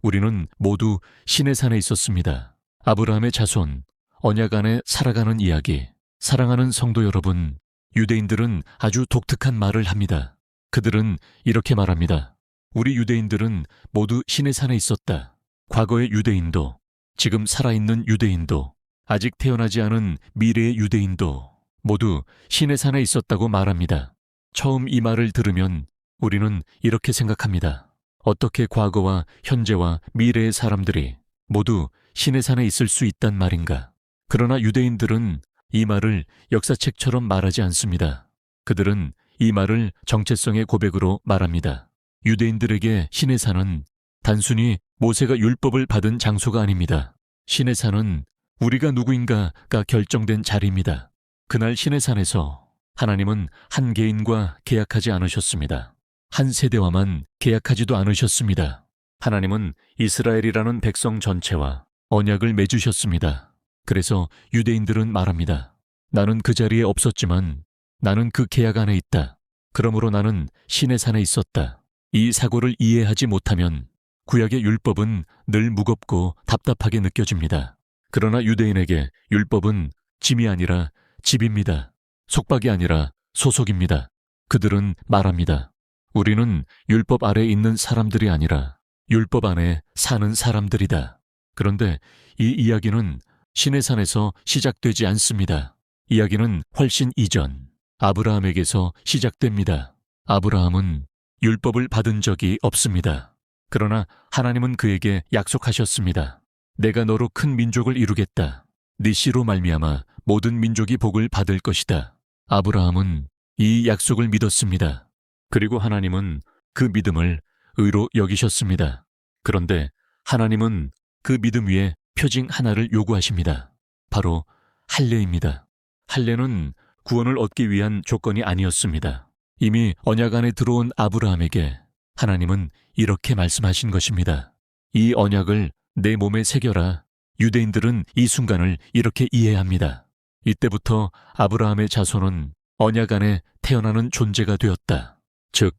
우리는 모두 신의 산에 있었습니다. 아브라함의 자손, 언약 안에 살아가는 이야기. 사랑하는 성도 여러분, 유대인들은 아주 독특한 말을 합니다. 그들은 이렇게 말합니다. 우리 유대인들은 모두 신의 산에 있었다. 과거의 유대인도, 지금 살아있는 유대인도, 아직 태어나지 않은 미래의 유대인도 모두 신의 산에 있었다고 말합니다. 처음 이 말을 들으면 우리는 이렇게 생각합니다. 어떻게 과거와 현재와 미래의 사람들이 모두 신의 산에 있을 수 있단 말인가? 그러나 유대인들은 이 말을 역사책처럼 말하지 않습니다. 그들은 이 말을 정체성의 고백으로 말합니다. 유대인들에게 신의 산은 단순히 모세가 율법을 받은 장소가 아닙니다. 신의 산은 우리가 누구인가가 결정된 자리입니다. 그날 신의 산에서 하나님은 한 개인과 계약하지 않으셨습니다. 한 세대와만 계약하지도 않으셨습니다. 하나님은 이스라엘이라는 백성 전체와 언약을 맺으셨습니다. 그래서 유대인들은 말합니다. 나는 그 자리에 없었지만 나는 그 계약 안에 있다. 그러므로 나는 신의 산에 있었다. 이 사고를 이해하지 못하면 구약의 율법은 늘 무겁고 답답하게 느껴집니다. 그러나 유대인에게 율법은 짐이 아니라 집입니다. 속박이 아니라 소속입니다. 그들은 말합니다. 우리는 율법 아래에 있는 사람들이 아니라 율법 안에 사는 사람들이다. 그런데 이 이야기는 신의 산에서 시작되지 않습니다. 이야기는 훨씬 이전 아브라함에게서 시작됩니다. 아브라함은 율법을 받은 적이 없습니다. 그러나 하나님은 그에게 약속하셨습니다. 내가 너로 큰 민족을 이루겠다. 네 씨로 말미암아 모든 민족이 복을 받을 것이다. 아브라함은 이 약속을 믿었습니다. 그리고 하나님은 그 믿음을 의로 여기셨습니다. 그런데 하나님은 그 믿음 위에 표징 하나를 요구하십니다. 바로 할례입니다. 할례는 구원을 얻기 위한 조건이 아니었습니다. 이미 언약 안에 들어온 아브라함에게 하나님은 이렇게 말씀하신 것입니다. 이 언약을 내 몸에 새겨라. 유대인들은 이 순간을 이렇게 이해합니다. 이때부터 아브라함의 자손은 언약 안에 태어나는 존재가 되었다. 즉,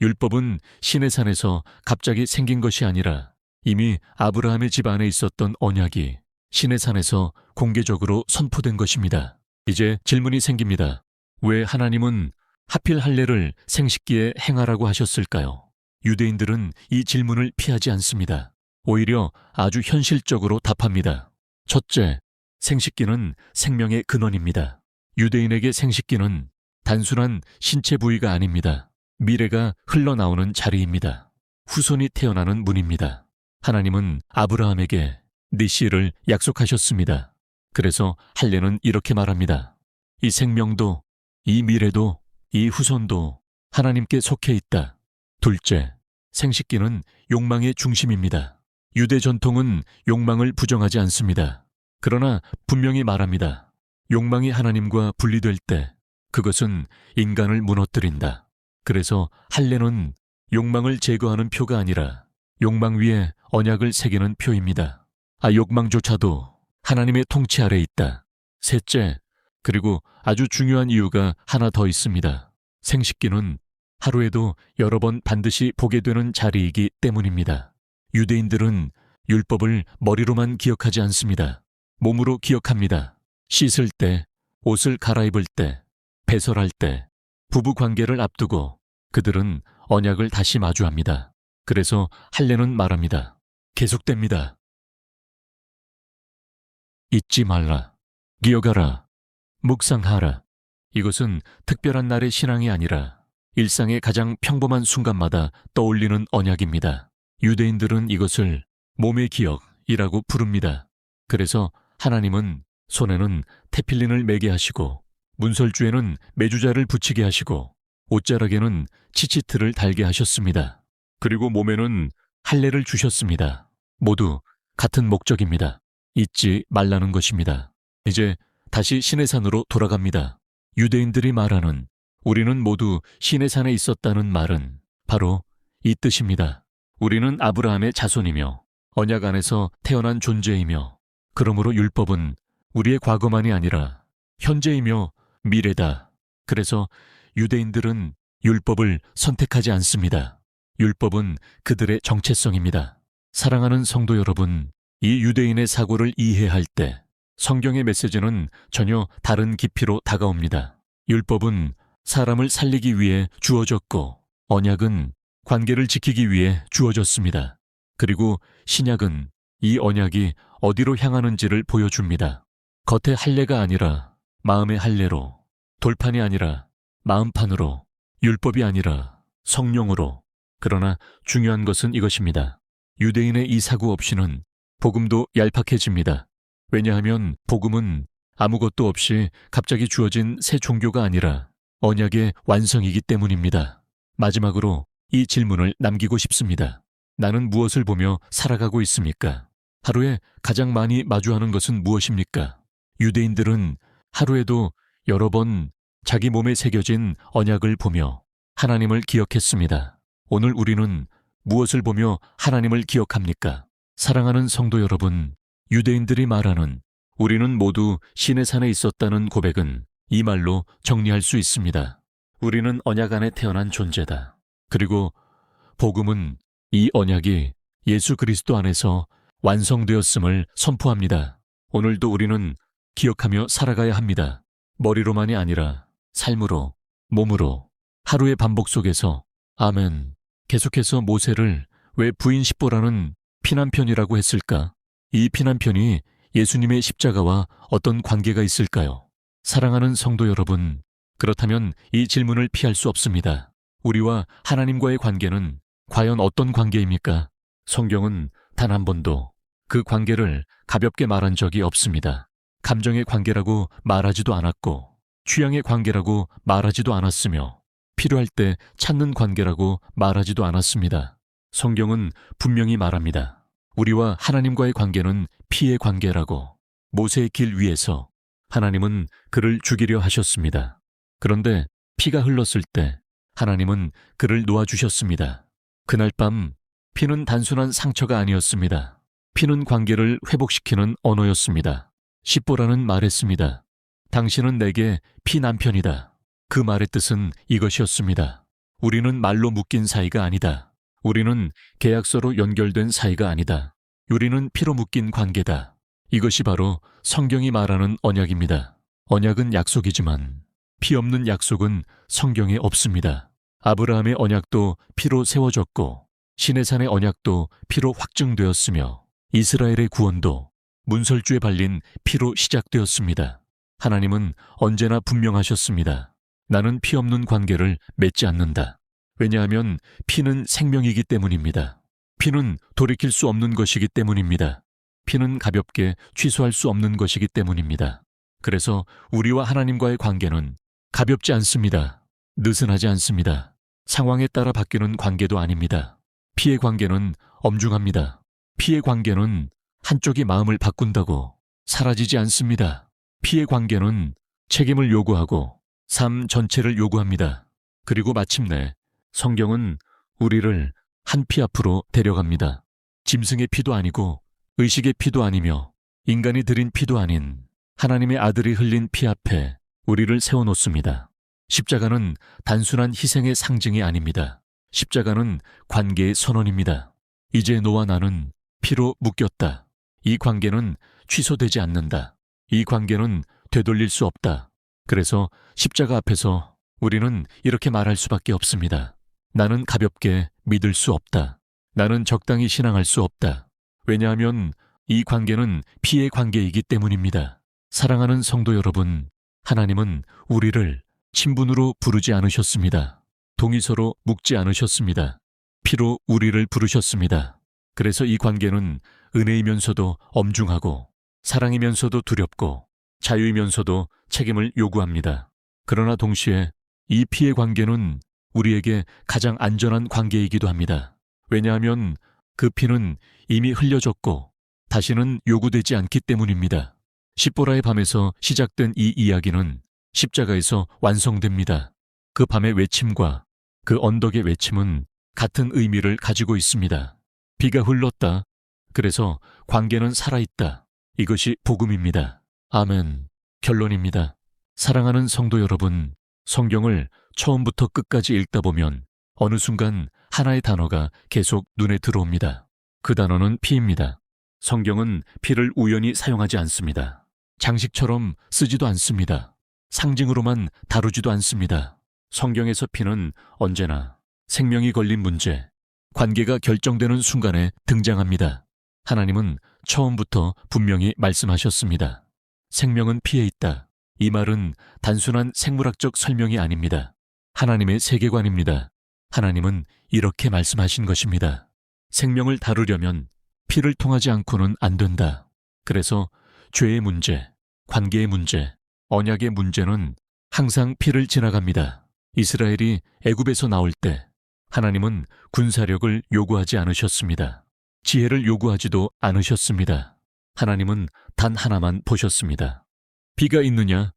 율법은 신의 산에서 갑자기 생긴 것이 아니라 이미 아브라함의 집 안에 있었던 언약이 신의 산에서 공개적으로 선포된 것입니다. 이제 질문이 생깁니다. 왜 하나님은 하필 할례를 생식기에 행하라고 하셨을까요? 유대인들은 이 질문을 피하지 않습니다. 오히려 아주 현실적으로 답합니다. 첫째, 생식기는 생명의 근원입니다. 유대인에게 생식기는 단순한 신체 부위가 아닙니다. 미래가 흘러나오는 자리입니다. 후손이 태어나는 문입니다. 하나님은 아브라함에게 네 씨를 약속하셨습니다. 그래서 할례는 이렇게 말합니다. 이 생명도, 이 미래도, 이 후손도 하나님께 속해 있다. 둘째, 생식기는 욕망의 중심입니다. 유대 전통은 욕망을 부정하지 않습니다. 그러나 분명히 말합니다. 욕망이 하나님과 분리될 때 그것은 인간을 무너뜨린다. 그래서 할례는 욕망을 제거하는 표가 아니라 욕망 위에 언약을 새기는 표입니다. 욕망조차도 하나님의 통치 아래 있다. 셋째, 그리고 아주 중요한 이유가 하나 더 있습니다. 생식기는 하루에도 여러 번 반드시 보게 되는 자리이기 때문입니다. 유대인들은 율법을 머리로만 기억하지 않습니다. 몸으로 기억합니다. 씻을 때, 옷을 갈아입을 때, 배설할 때, 부부 관계를 앞두고 그들은 언약을 다시 마주합니다. 그래서 할례는 말합니다. 계속됩니다. 잊지 말라. 기억하라. 묵상하라. 이것은 특별한 날의 신앙이 아니라 일상의 가장 평범한 순간마다 떠올리는 언약입니다. 유대인들은 이것을 몸의 기억이라고 부릅니다. 그래서 하나님은 손에는 테필린을 매게 하시고 문설주에는 메주자를 붙이게 하시고 옷자락에는 치치트를 달게 하셨습니다. 그리고 몸에는 할례를 주셨습니다. 모두 같은 목적입니다. 잊지 말라는 것입니다. 이제 다시 신의 산으로 돌아갑니다. 유대인들이 말하는 우리는 모두 신의 산에 있었다는 말은 바로 이 뜻입니다. 우리는 아브라함의 자손이며 언약 안에서 태어난 존재이며 그러므로 율법은 우리의 과거만이 아니라 현재이며 미래다. 그래서 유대인들은 율법을 선택하지 않습니다. 율법은 그들의 정체성입니다. 사랑하는 성도 여러분, 이 유대인의 사고를 이해할 때 성경의 메시지는 전혀 다른 깊이로 다가옵니다. 율법은 사람을 살리기 위해 주어졌고 언약은 관계를 지키기 위해 주어졌습니다. 그리고 신약은 이 언약이 어디로 향하는지를 보여줍니다. 겉의 할례가 아니라 마음의 할례로, 돌판이 아니라 마음판으로, 율법이 아니라 성령으로. 그러나 중요한 것은 이것입니다. 유대인의 이 사고 없이는 복음도 얄팍해집니다. 왜냐하면 복음은 아무것도 없이 갑자기 주어진 새 종교가 아니라 언약의 완성이기 때문입니다. 마지막으로 이 질문을 남기고 싶습니다. 나는 무엇을 보며 살아가고 있습니까? 하루에 가장 많이 마주하는 것은 무엇입니까? 유대인들은 하루에도 여러 번 자기 몸에 새겨진 언약을 보며 하나님을 기억했습니다. 오늘 우리는 무엇을 보며 하나님을 기억합니까? 사랑하는 성도 여러분, 유대인들이 말하는 우리는 모두 신의 산에 있었다는 고백은 이 말로 정리할 수 있습니다. 우리는 언약 안에 태어난 존재다. 그리고 복음은 이 언약이 예수 그리스도 안에서 완성되었음을 선포합니다. 오늘도 우리는 기억하며 살아가야 합니다. 머리로만이 아니라 삶으로, 몸으로, 하루의 반복 속에서. 아멘. 계속해서 모세를 왜 부인 십보라는 피난편이라고 했을까? 이 피난편이 예수님의 십자가와 어떤 관계가 있을까요? 사랑하는 성도 여러분, 그렇다면 이 질문을 피할 수 없습니다. 우리와 하나님과의 관계는 과연 어떤 관계입니까? 성경은 단 한 번도 그 관계를 가볍게 말한 적이 없습니다. 감정의 관계라고 말하지도 않았고, 취향의 관계라고 말하지도 않았으며, 필요할 때 찾는 관계라고 말하지도 않았습니다. 성경은 분명히 말합니다. 우리와 하나님과의 관계는 피의 관계라고. 모세의 길 위에서 하나님은 그를 죽이려 하셨습니다. 그런데 피가 흘렀을 때 하나님은 그를 놓아주셨습니다. 그날 밤 피는 단순한 상처가 아니었습니다. 피는 관계를 회복시키는 언어였습니다. 십보라는 말했습니다. 당신은 내게 피 남편이다. 그 말의 뜻은 이것이었습니다. 우리는 말로 묶인 사이가 아니다. 우리는 계약서로 연결된 사이가 아니다. 우리는 피로 묶인 관계다. 이것이 바로 성경이 말하는 언약입니다. 언약은 약속이지만 피 없는 약속은 성경에 없습니다. 아브라함의 언약도 피로 세워졌고 신의 산의 언약도 피로 확증되었으며 이스라엘의 구원도 문설주에 발린 피로 시작되었습니다. 하나님은 언제나 분명하셨습니다. 나는 피 없는 관계를 맺지 않는다. 왜냐하면 피는 생명이기 때문입니다. 피는 돌이킬 수 없는 것이기 때문입니다. 피는 가볍게 취소할 수 없는 것이기 때문입니다. 그래서 우리와 하나님과의 관계는 가볍지 않습니다. 느슨하지 않습니다. 상황에 따라 바뀌는 관계도 아닙니다. 피의 관계는 엄중합니다. 피의 관계는 한쪽이 마음을 바꾼다고 사라지지 않습니다. 피의 관계는 책임을 요구하고 삶 전체를 요구합니다. 그리고 마침내 성경은 우리를 한 피 앞으로 데려갑니다. 짐승의 피도 아니고 의식의 피도 아니며 인간이 들인 피도 아닌 하나님의 아들이 흘린 피 앞에 우리를 세워놓습니다. 십자가는 단순한 희생의 상징이 아닙니다. 십자가는 관계의 선언입니다. 이제 너와 나는 피로 묶였다. 이 관계는 취소되지 않는다. 이 관계는 되돌릴 수 없다. 그래서 십자가 앞에서 우리는 이렇게 말할 수밖에 없습니다. 나는 가볍게 믿을 수 없다. 나는 적당히 신앙할 수 없다. 왜냐하면 이 관계는 피의 관계이기 때문입니다. 사랑하는 성도 여러분, 하나님은 우리를 친분으로 부르지 않으셨습니다. 동의서로 묶지 않으셨습니다. 피로 우리를 부르셨습니다. 그래서 이 관계는 은혜이면서도 엄중하고 사랑이면서도 두렵고 자유이면서도 책임을 요구합니다. 그러나 동시에 이 피의 관계는 우리에게 가장 안전한 관계이기도 합니다. 왜냐하면 그 피는 이미 흘려졌고 다시는 요구되지 않기 때문입니다. 십보라의 밤에서 시작된 이 이야기는 십자가에서 완성됩니다. 그 밤의 외침과 그 언덕의 외침은 같은 의미를 가지고 있습니다. 비가 흘렀다. 그래서 관계는 살아있다. 이것이 복음입니다. 아멘. 결론입니다. 사랑하는 성도 여러분, 성경을 처음부터 끝까지 읽다 보면 어느 순간 하나의 단어가 계속 눈에 들어옵니다. 그 단어는 피입니다. 성경은 피를 우연히 사용하지 않습니다. 장식처럼 쓰지도 않습니다. 상징으로만 다루지도 않습니다. 성경에서 피는 언제나 생명이 걸린 문제, 관계가 결정되는 순간에 등장합니다. 하나님은 처음부터 분명히 말씀하셨습니다. 생명은 피에 있다. 이 말은 단순한 생물학적 설명이 아닙니다. 하나님의 세계관입니다. 하나님은 이렇게 말씀하신 것입니다. 생명을 다루려면 피를 통하지 않고는 안 된다. 그래서 죄의 문제, 관계의 문제, 언약의 문제는 항상 피를 지나갑니다. 이스라엘이 애굽에서 나올 때 하나님은 군사력을 요구하지 않으셨습니다. 지혜를 요구하지도 않으셨습니다. 하나님은 단 하나만 보셨습니다. 피가 있느냐?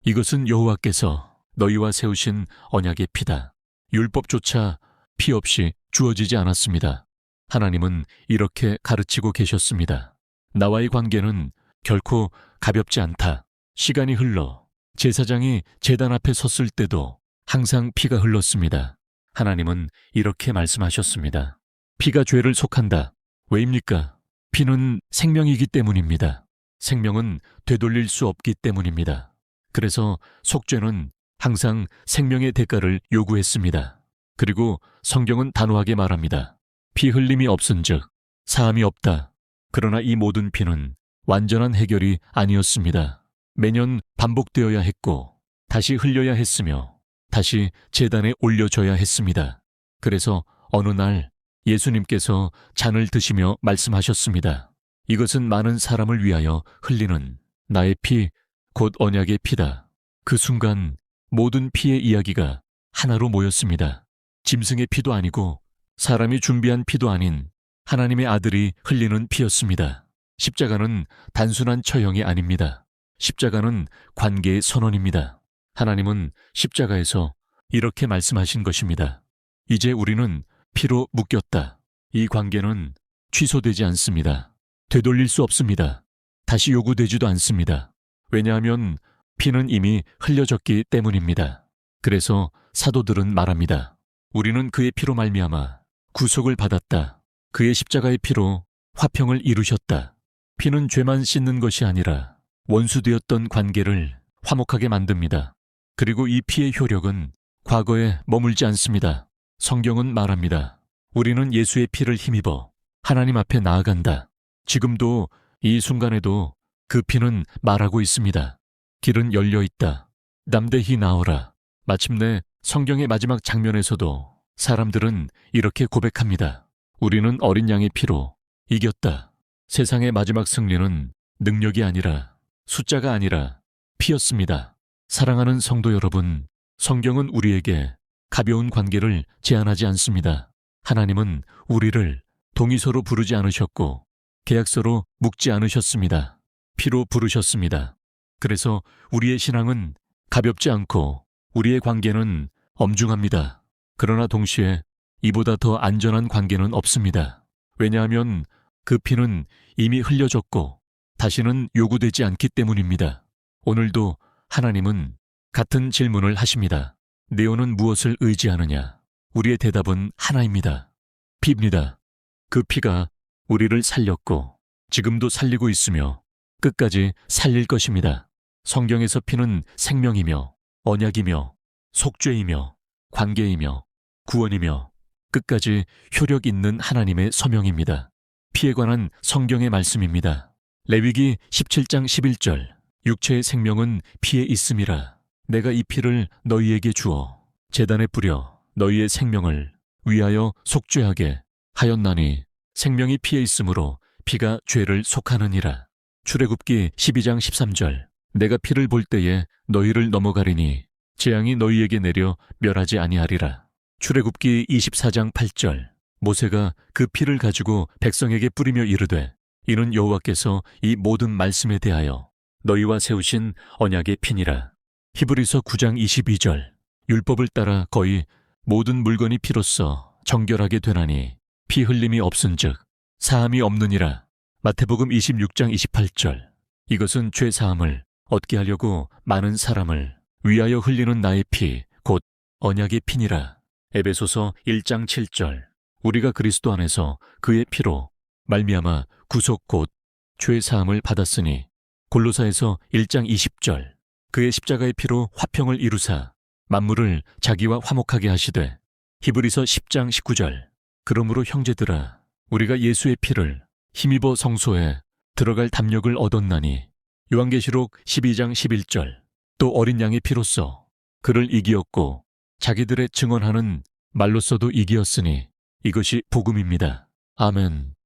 이것은 여호와께서 너희와 세우신 언약의 피다. 율법조차 피 없이 주어지지 않았습니다. 하나님은 이렇게 가르치고 계셨습니다. 나와의 관계는 결코 가볍지 않다. 시간이 흘러 제사장이 제단 앞에 섰을 때도 항상 피가 흘렀습니다. 하나님은 이렇게 말씀하셨습니다. 피가 죄를 속한다. 왜입니까? 피는 생명이기 때문입니다. 생명은 되돌릴 수 없기 때문입니다. 그래서 속죄는 항상 생명의 대가를 요구했습니다. 그리고 성경은 단호하게 말합니다. 피 흘림이 없은즉 사함이 없다. 그러나 이 모든 피는 완전한 해결이 아니었습니다. 매년 반복되어야 했고 다시 흘려야 했으며 다시 제단에 올려져야 했습니다. 그래서 어느 날 예수님께서 잔을 드시며 말씀하셨습니다. 이것은 많은 사람을 위하여 흘리는 나의 피, 곧 언약의 피다. 그 순간 모든 피의 이야기가 하나로 모였습니다. 짐승의 피도 아니고 사람이 준비한 피도 아닌 하나님의 아들이 흘리는 피였습니다. 십자가는 단순한 처형이 아닙니다. 십자가는 관계의 선언입니다. 하나님은 십자가에서 이렇게 말씀하신 것입니다. 이제 우리는 피로 묶였다. 이 관계는 취소되지 않습니다. 되돌릴 수 없습니다. 다시 요구되지도 않습니다. 왜냐하면 피는 이미 흘려졌기 때문입니다. 그래서 사도들은 말합니다. 우리는 그의 피로 말미암아 구속을 받았다. 그의 십자가의 피로 화평을 이루셨다. 피는 죄만 씻는 것이 아니라 원수되었던 관계를 화목하게 만듭니다. 그리고 이 피의 효력은 과거에 머물지 않습니다. 성경은 말합니다. 우리는 예수의 피를 힘입어 하나님 앞에 나아간다. 지금도 이 순간에도 그 피는 말하고 있습니다. 길은 열려 있다. 담대히 나오라. 마침내 성경의 마지막 장면에서도 사람들은 이렇게 고백합니다. 우리는 어린 양의 피로 이겼다. 세상의 마지막 승리는 능력이 아니라 숫자가 아니라 피였습니다. 사랑하는 성도 여러분, 성경은 우리에게 가벼운 관계를 제안하지 않습니다. 하나님은 우리를 동의서로 부르지 않으셨고 계약서로 묶지 않으셨습니다. 피로 부르셨습니다. 그래서 우리의 신앙은 가볍지 않고 우리의 관계는 엄중합니다. 그러나 동시에 이보다 더 안전한 관계는 없습니다. 왜냐하면 그 피는 이미 흘려졌고 다시는 요구되지 않기 때문입니다. 오늘도 하나님은 같은 질문을 하십니다. 네오는 무엇을 의지하느냐? 우리의 대답은 하나입니다. 피입니다. 그 피가 우리를 살렸고 지금도 살리고 있으며 끝까지 살릴 것입니다. 성경에서 피는 생명이며 언약이며 속죄이며 관계이며 구원이며 끝까지 효력 있는 하나님의 서명입니다. 피에 관한 성경의 말씀입니다. 레위기 17장 11절 육체의 생명은 피에 있음이라. 내가 이 피를 너희에게 주어 제단에 뿌려 너희의 생명을 위하여 속죄하게 하였나니 생명이 피에 있으므로 피가 죄를 속하느니라. 출애굽기 12장 13절 내가 피를 볼 때에 너희를 넘어가리니 재앙이 너희에게 내려 멸하지 아니하리라. 출애굽기 24장 8절 모세가 그 피를 가지고 백성에게 뿌리며 이르되 이는 여호와께서 이 모든 말씀에 대하여 너희와 세우신 언약의 피니라. 히브리서 9장 22절 율법을 따라 거의 모든 물건이 피로써 정결하게 되나니 피 흘림이 없은즉 사함이 없느니라. 마태복음 26장 28절 이것은 죄 사함을 얻게 하려고 많은 사람을 위하여 흘리는 나의 피 곧 언약의 피니라. 에베소서 1장 7절 우리가 그리스도 안에서 그의 피로 말미암아 구속 곧 죄 사함을 받았으니 골로사에서 1장 20절. 그의 십자가의 피로 화평을 이루사 만물을 자기와 화목하게 하시되 히브리서 10장 19절. 그러므로 형제들아 우리가 예수의 피를 힘입어 성소에 들어갈 담력을 얻었나니 요한계시록 12장 11절. 또 어린 양의 피로써 그를 이기었고 자기들의 증언하는 말로써도 이기었으니 이것이 복음입니다. 아멘.